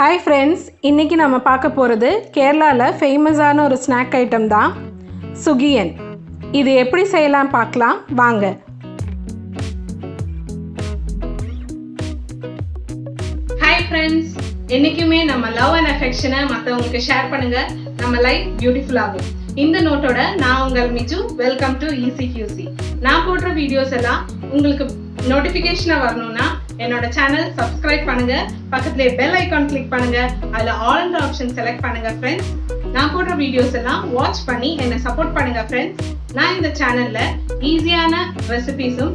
Hi friends, இன்னைக்கு நம்ம பார்க்க போறது கேரளால ஃபேமஸான ஒரு ஸ்நாக் ஐட்டம் தான் Sukiyan. இது எப்படி செய்யலாம் பார்க்கலாம் வாங்க. Hi friends, இன்னைக்குமே நம்ம லவ் அண்ட் அஃபெக்ஷனை மத்தவங்களுக்கு ஷேர் பண்ணுங்க. நம்ம லைஃப் பியூட்டிஃபுல் ஆகும். இந்த நோட்டோட நான் உங்கள் மிஜு. Welcome to ECQC. நான் போடுற வீடியோஸ் எல்லாம் உங்களுக்கு நோட்டிஃபிகேஷனா வரணும்னா என்னோட சேனல் சப்ஸ்கிரைப் பண்ணுங்க, பக்கத்துலயே பெல் ஐகான் கிளிக் பண்ணுங்க, அதுல ஆல் என்ற ஆப்ஷன் செலக்ட் பண்ணுங்க ஃப்ரெண்ட்ஸ். நான் போடுற வீடியோஸ் எல்லாம் வாட்ச் பண்ணி என்னை சப்போர்ட் பண்ணுங்க ஃப்ரெண்ட்ஸ். நான் இந்த சேனல்ல ஈஸியான ரெசிபீஸும்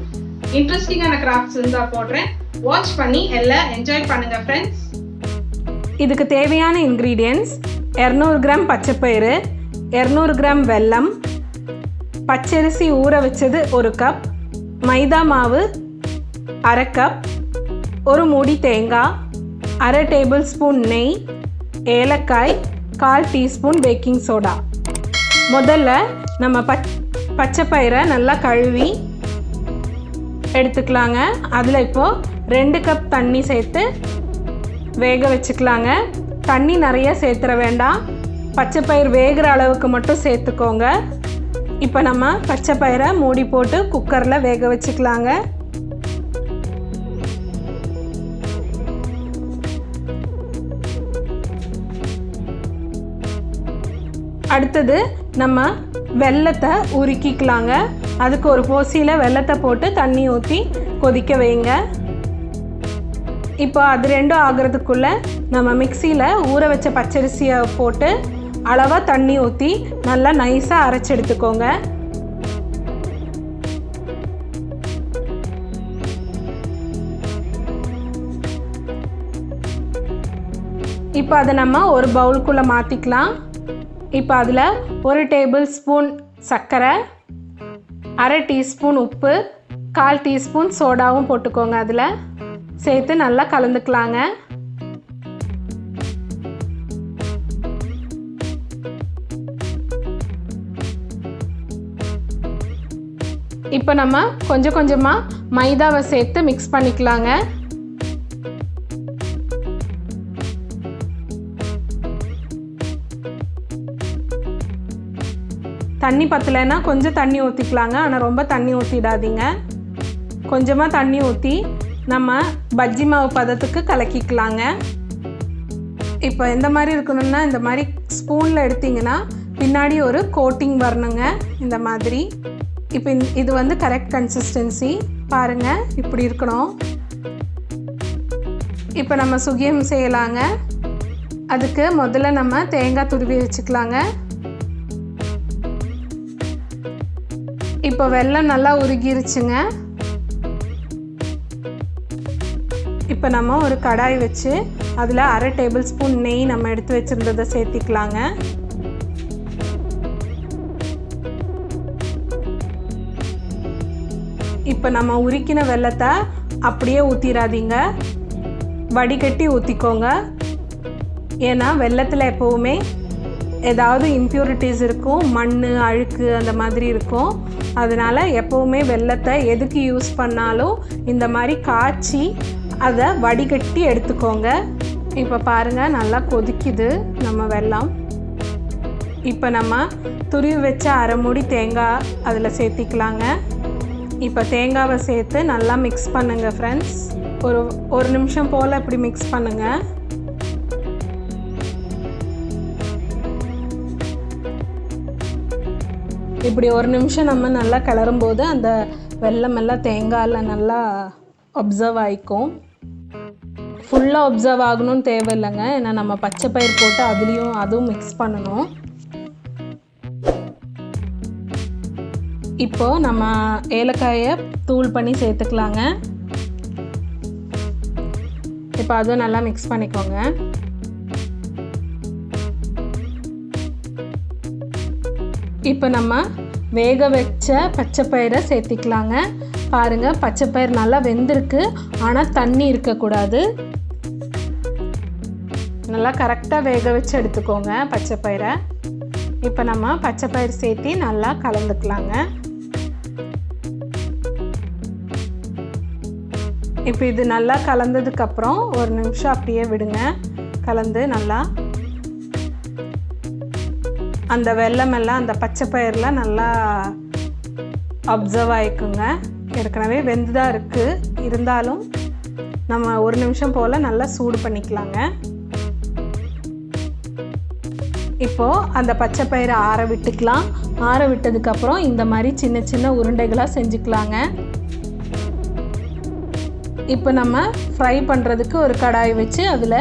இன்ட்ரெஸ்டிங்கான கிராஃப்ட்ஸும் தான் போடுறேன். வாட்ச் பண்ணி எல்லாம் என்ஜாய் பண்ணுங்க ஃப்ரெண்ட்ஸ். இதுக்கு தேவையான இன்கிரீடியன்ட்ஸ் 200 கிராம் பச்சைப்பயிறு, 200 கிராம் வெல்லம், பச்சரிசி ஊற வச்சது 1 கப், மைதா மாவு 1/2 கப், ஒரு மூடி தேங்காய், 1/2 டேபிள் ஸ்பூன் நெய், ஏலக்காய், 1/4 டீஸ்பூன் பேக்கிங் சோடா. முதல்ல நம்ம பச்சைப்பயிரை நல்லா கழுவி எடுத்துக்கலாங்க. அதில் இப்போது 2 கப் தண்ணி சேர்த்து வேக வச்சுக்கலாங்க. தண்ணி நிறைய சேர்த்துற வேண்டாம், பச்சைப்பயிர் வேகிற அளவுக்கு மட்டும் சேர்த்துக்கோங்க. இப்போ நம்ம பச்சைப்பயிரை மூடி போட்டு குக்கரில் வேக வச்சுக்கலாங்க. அடுத்தது நம்ம வெல்லத்தை உருக்கிக்கலாங்க. அதுக்கு ஒரு போசியில் வெல்லத்தை போட்டு தண்ணி ஊற்றி கொதிக்க வைங்க. இப்போ அது ரெண்டும் ஆகிறதுக்குள்ளே நம்ம மிக்சியில் ஊற வச்ச பச்சரிசியை போட்டு அளவாக தண்ணி ஊற்றி நல்லா நைஸாக அரைச்சி எடுத்துக்கோங்க. இப்போ அதை நம்ம ஒரு பவுலுக்குள்ளே மாற்றிக்கலாம். இப்போ அதில் 1 டேபிள் ஸ்பூன் சர்க்கரை, 1/2 டீஸ்பூன் உப்பு, 1/4 டீஸ்பூன் சோடாவும் போட்டுக்கோங்க. அதில் சேர்த்து நல்லா கலந்துக்கலாங்க. இப்போ நம்ம கொஞ்சம் கொஞ்சமாக மைதாவை சேர்த்து மிக்ஸ் பண்ணிக்கலாங்க. தண்ணி பத்தலைன்னா கொஞ்சம் தண்ணி ஊற்றிக்கலாங்க, ஆனால் ரொம்ப தண்ணி ஊற்றிடாதீங்க. கொஞ்சமாக தண்ணி ஊற்றி நம்ம பஜ்ஜி மாவு பதத்துக்கு கலக்கிக்கலாங்க. இப்போ எந்த மாதிரி இருக்கணும்னா இந்த மாதிரி ஸ்பூனில் எடுத்திங்கன்னா பின்னாடி ஒரு கோட்டிங் வரணுங்க, இந்த மாதிரி. இப்போ இது வந்து கரெக்ட் கன்சிஸ்டன்சி பாருங்கள், இப்படி இருக்கணும். இப்போ நம்ம சுகியம் செய்யலாங்க. அதுக்கு முதல்ல நம்ம தேங்காய் துருவி வச்சுக்கலாங்க. இப்போ வெல்லம் நல்லா உருகிருச்சுங்க. இப்போ நம்ம ஒரு கடாய் வச்சு அதில் 1/2 டேபிள் ஸ்பூன் நெய் நம்ம எடுத்து வச்சுருந்ததை சேர்த்திக்கலாங்க. இப்போ நம்ம உருக்கின வெல்லத்தை அப்படியே ஊற்றிடாதீங்க, வடிகட்டி ஊற்றிக்கோங்க. ஏன்னா வெல்லத்தில் எப்போவுமே ஏதாவது இம்ப்யூரிட்டிஸ் இருக்கும், மண் அழுக்கு அந்த மாதிரி இருக்கும். அதனால் எப்போவுமே வெல்லத்தை எதுக்கு யூஸ் பண்ணாலும் இந்த மாதிரி காய்ச்சி அதை வடிகட்டி எடுத்துக்கோங்க. இப்போ பாருங்கள் நல்லா கொதிக்குது நம்ம வெல்லம். இப்போ நம்ம துருவி வச்ச 1/2 மூடி தேங்காய் அதில் சேர்த்திக்கலாங்க. இப்போ தேங்காவை சேர்த்து நல்லா மிக்ஸ் பண்ணுங்கள் ஃப்ரெண்ட்ஸ். ஒரு நிமிஷம் போல் இப்படி மிக்ஸ் பண்ணுங்கள். இப்படி ஒரு நிமிஷம் நம்ம நல்லா கிளறும்போது அந்த வெல்லம் எல்லாம் தேங்காயில் நல்லா அப்சர்வ் ஆகிக்கும். ஃபுல்லாக அப்சர்வ் ஆகணும்னு தேவையில்லைங்க, ஏன்னா நம்ம பச்சை பயிர் போட்டு அதுவும் மிக்ஸ் பண்ணணும். இப்போது நம்ம ஏலக்காயை தூள் பண்ணி சேர்த்துக்கலாங்க. இப்போ அதுவும் நல்லா மிக்ஸ் பண்ணிக்கோங்க. இப்போ நம்ம வேக வச்ச பச்சைப்பயிரை சேர்த்திக்கலாங்க. பாருங்கள் பச்சைப்பயிர் நல்லா வெந்திருக்கு, ஆனால் தண்ணி இருக்கக்கூடாது. நல்லா கரெக்டாக வேக வச்சு எடுத்துக்கோங்க பச்சைப்பயிரை. இப்போ நம்ம பச்சைப்பயிர் சேர்த்தி நல்லா கலந்துக்கலாங்க. இப்போ இது நல்லா கலந்ததுக்கப்புறம் ஒரு நிமிஷம் அப்படியே விடுங்க. கலந்து நல்லா அந்த வெல்லமெல்லாம் அந்த பச்சை பயிரெலாம் நல்லா அப்சர்வ் ஆகிக்குங்க. ஏற்கனவே வெந்து தான் இருக்குது, இருந்தாலும் நம்ம ஒரு நிமிஷம் போல் நல்லா சூடு பண்ணிக்கலாங்க. இப்போது அந்த பச்சை பயிரை ஆற விட்டுக்கலாம். ஆற விட்டதுக்கப்புறம் இந்த மாதிரி சின்ன சின்ன உருண்டைகளாக செஞ்சுக்கலாங்க. இப்போ நம்ம ஃப்ரை பண்ணுறதுக்கு ஒரு கடாய் வச்சு அதில்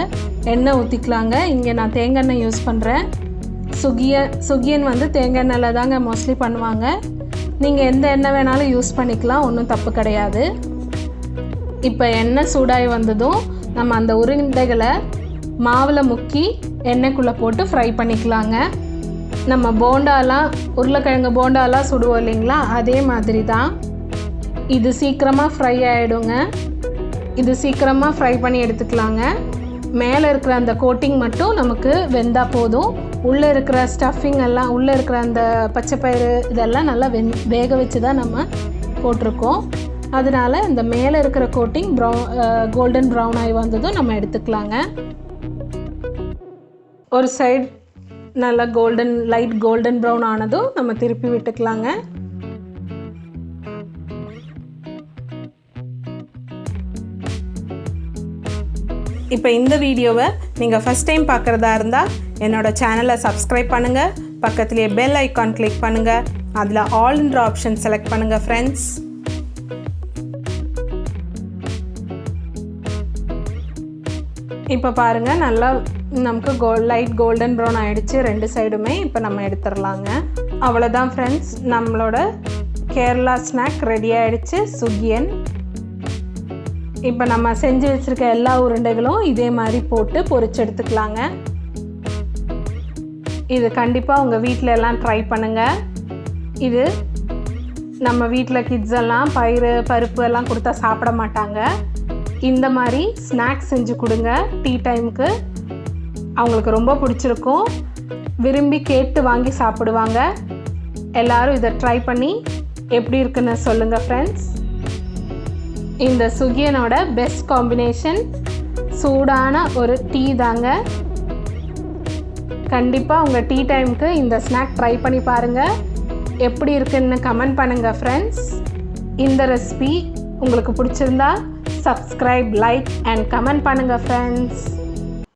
எண்ணெய் ஊற்றிக்கலாங்க. இங்கே நான் தேங்காய் எண்ணெய் யூஸ் பண்ணுறேன். சுகியன் வந்து தேங்காய் எண்ணெயில் தாங்க மோஸ்ட்லி பண்ணுவாங்க. நீங்கள் எந்த எண்ணெய் வேணாலும் யூஸ் பண்ணிக்கலாம், ஒன்றும் தப்பு கிடையாது. இப்போ எண்ணெய் சூடாகி வந்ததும் நம்ம அந்த உருண்டைகளை மாவில் முக்கி எண்ணெய்க்குள்ளே போட்டு ஃப்ரை பண்ணிக்கலாங்க. நம்ம போண்டாலாம் உருளைக்கிழங்கு போண்டாலாம் சுடுவோம் இல்லைங்களா, அதே மாதிரி தான். இது சீக்கிரமாக ஃப்ரை ஆகிடுங்க. இது சீக்கிரமாக ஃப்ரை பண்ணி எடுத்துக்கலாங்க. மேலே இருக்கிற அந்த கோட்டிங் மட்டும் நமக்கு வெந்தால் போதும். உள்ளே இருக்கிற ஸ்டஃபிங் எல்லாம், உள்ளே இருக்கிற அந்த பச்சை பயிறு இதெல்லாம் நல்லா வேக வச்சு தான் நம்ம போட்டிருக்கோம். அதனால இந்த மேலே இருக்கிற கோட்டிங் கோல்டன் ப்ரௌன் ஆகி வந்ததும் நம்ம எடுத்துக்கலாங்க. ஒரு சைடு நல்லா லைட் கோல்டன் ப்ரௌன் ஆனதும் நம்ம திருப்பி விட்டுக்கலாங்க. இப்போ இந்த வீடியோவை நீங்கள் ஃபஸ்ட் டைம் பார்க்குறதா இருந்தால் என்னோடய சேனலை சப்ஸ்கிரைப் பண்ணுங்கள். பக்கத்துலேயே பெல் ஐக்கான் கிளிக் பண்ணுங்கள். அதில் ஆல்ன்ற ஆப்ஷன் செலக்ட் பண்ணுங்கள் ஃப்ரெண்ட்ஸ். இப்போ பாருங்கள், நல்லா நமக்கு லைட் கோல்டன் ப்ரௌன் ஆகிடுச்சு ரெண்டு சைடுமே. இப்போ நம்ம எடுத்துடலாங்க. அவ்வளோதான் ஃப்ரெண்ட்ஸ், நம்மளோட கேரளா ஸ்நாக் ரெடி ஆகிடுச்சு, சுகியன். இப்போ நம்ம செஞ்சு வச்சுருக்க எல்லா உருண்டைகளும் இதே மாதிரி போட்டு பொரிச்சு எடுத்துக்கலாங்க. இது கண்டிப்பாக உங்கள் வீட்டில் எல்லாம் ட்ரை பண்ணுங்கள். இது நம்ம வீட்டில் கிட்ஸ் எல்லாம் பருப்பு எல்லாம் கொடுத்தா சாப்பிட மாட்டாங்க. இந்த மாதிரி ஸ்நாக்ஸ் செஞ்சு கொடுங்க. டீ டைமுக்கு அவங்களுக்கு ரொம்ப பிடிச்சிருக்கும், விரும்பி கேட்டு வாங்கி சாப்பிடுவாங்க. எல்லோரும் இதை ட்ரை பண்ணி எப்படி இருக்குன்னு சொல்லுங்கள் ஃப்ரெண்ட்ஸ். இந்த சுகியனோட பெஸ்ட் காம்பினேஷன் சூடான ஒரு டீ தாங்க. கண்டிப்பாக உங்கள் டீ டைமுக்கு இந்த ஸ்நாக் ட்ரை பண்ணி பாருங்கள். எப்படி இருக்குன்னு கமெண்ட் பண்ணுங்கள் ஃப்ரெண்ட்ஸ். இந்த ரெசிபி உங்களுக்கு பிடிச்சிருந்தா சப்ஸ்கிரைப், லைக் அண்ட் கமெண்ட் பண்ணுங்கள் ஃப்ரெண்ட்ஸ்.